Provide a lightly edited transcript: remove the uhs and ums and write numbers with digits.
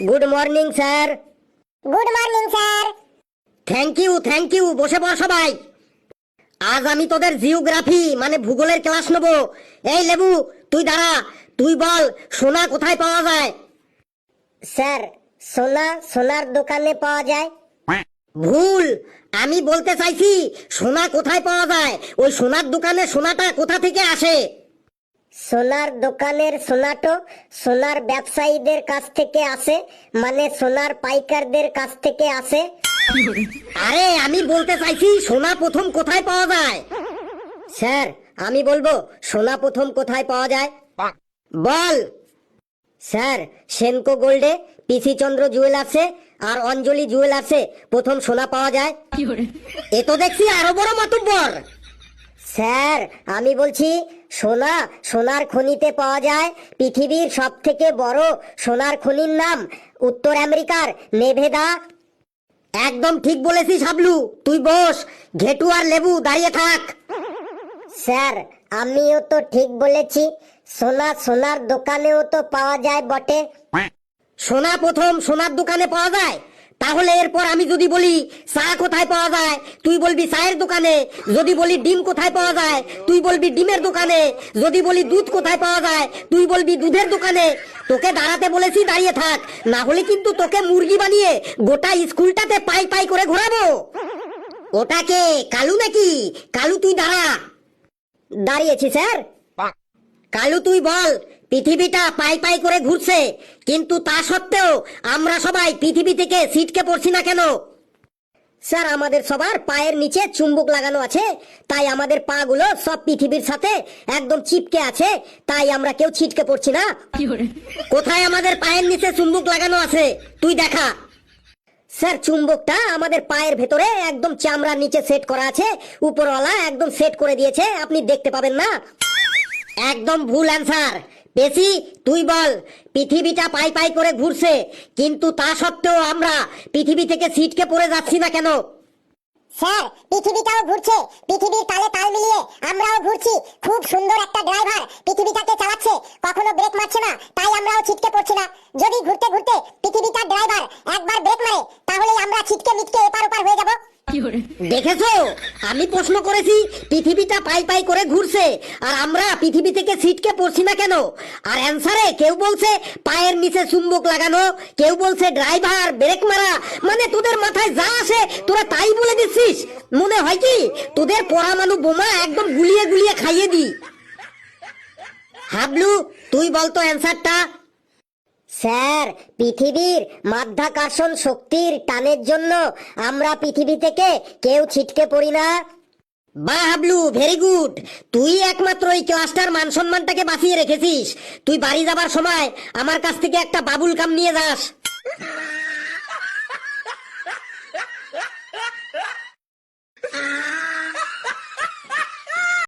Good morning sir. Good morning sir. Thank you, বসে পড় সবাই। আজ আমি তোদের জিওগ্রাফি মানে ভূগোলের ক্লাস নেব। এই লেবু, তুই দাঁড়া, তুই বল সোনা কোথায় পাওয়া যায়? স্যার, সোনার দোকানে পাওয়া যায়। ভুল, আমি বলতে চাইছি সোনা কোথায় পাওয়া যায়, ওই সোনার দোকানে সোনাটা কোথা থেকে আসে? সোনার দোকানের সোনাটো সোনার ব্যবসায়ীদের কাছ থেকে আসে, মানে সোনার পাইকারদের কাছ থেকে আসে। আরে আমি বলতে চাইছি সোনা প্রথম কোথায় পাওয়া যায়? স্যার, আমি বলবো সোনা প্রথম কোথায় পাওয়া যায়? বল। স্যার, সেনকো গোল্ডে, পিসি চন্দ্র জুয়েলার্সে আর অঞ্জলি জুয়েলার্সে প্রথম সোনা পাওয়া যায়। এ তো দেখছি আরো বড় মাতুব্বর। স্যার, আমি বলছি সোনার খনিতে পাওয়া যায়। পৃথিবীর সব থেকে বড় সোনার খনির নাম উত্তর আমেরিকার নেভেদা। একদম ঠিক বলেছিস হাবলু, তুই বস। ঘেটু আর লেবু দাঁড়িয়ে থাক। স্যার, আমিও তো ঠিক বলেছি, সোনার দোকানেও তো পাওয়া যায় বটে। সোনা প্রথম সোনার দোকানে পাওয়া যায়, তাহলে এরপর আমি যদি বলি চা কোথায় পাওয়া যায়, তুই বলবি চায়ের দোকানে। যদি বলি ডিম কোথায় পাওয়া যায়, তুই বলবি ডিমের দোকানে। যদি বলি দুধ কোথায় পাওয়া যায়, তুই বলবি দুধের দোকানে। তোকে দাঁড়াতে বলেছি, দাঁড়িয়ে থাক, না হলে কিন্তু তোকে মুরগি বানিয়ে গোটা স্কুলটাতে পাই পাই করে ঘোরাবো। ওটাকে কালু নাকি? কালু, তুই দাঁড়া। দাঁড়িয়েছি স্যার। কালু, তুই বল, পৃথিবীটা পাই পাই করে ঘুরছে, কিন্তু তা সত্ত্বেও আমরা সবাই পৃথিবী থেকে ছিটকে পড়ছি না কেন? স্যার, আমাদের সবার পায়ের নিচে চুম্বক লাগানো আছে, তাই আমাদের পা গুলো সব পৃথিবীর সাথে একদম চিপকে আছে, তাই আমরা কেউ ছিটকে পড়ছি না। কোথায় আমাদের পায়ের নিচে চুম্বক লাগানো আছে, তুই দেখা। স্যার, চুম্বকটা আমাদের পায়ের ভেতরে একদম চামড়ার নিচে সেট করা আছে, উপরওয়ালা একদম সেট করে দিয়েছে, আপনি দেখতে পাবেন না। একদম ভুল অ্যান্সার। পেশি, তুই বল, পৃথিবীটা পাই পাই করে ঘুরছে, কিন্তু তা সত্ত্বেও আমরা পৃথিবী থেকে ছিটকে পড়ে যাচ্ছি না কেন? স্যার, পৃথিবীটাও ঘুরছে, পৃথিবীর তালে তাল মিলিয়ে আমরাও ঘুরছি। খুব সুন্দর একটা ড্রাইভার পৃথিবীটাকে চালাচ্ছে, কখনো ব্রেক মারছে না, তাই আমরাও ছিটকে পড়ছি না। যদি ঘুরতে ঘুরতে পৃথিবীটার ড্রাইভার একবার ব্রেক মারে, তাহলে আমরা ছিটকে মিটকে এপার ওপার হয়ে যাব। দেখেছো, আমি প্রশ্ন করেছি পৃথিবীটা পাই পাই করে ঘুরছে, আর আমরা পৃথিবী থেকে ছিটকে পড়ছি না কেন? আর অ্যান্সারে কেউ বলছে পায়ের নিচে চুম্বক লাগানো, কেউ বলছে ড্রাইভার ব্রেক মারা। মানে তোদের মাথায় যা আসে তোরা তাই বলে দিচ্ছিস। মনে হয় কি তোদের পরমাণু বোমা একদম গুলিয়ে গুলিয়ে খাইয়ে দি। হাবলু, তুই বলতো অ্যান্সারটা। স্যার, পৃথিবীর মাধ্যাকর্ষণ শক্তির টানের জন্য আমরা পৃথিবী থেকে কেউ ছিটকে পড়ি না। বাহ হাবলু, ভেরি গুড। তুই একমাত্র এই ক্লাসটার মান সম্মানটাকে বাঁচিয়ে রেখেছিস। তুই বাড়ি যাবার সময় আমার কাছ থেকে একটা বাবুল কাম নিয়ে যাস।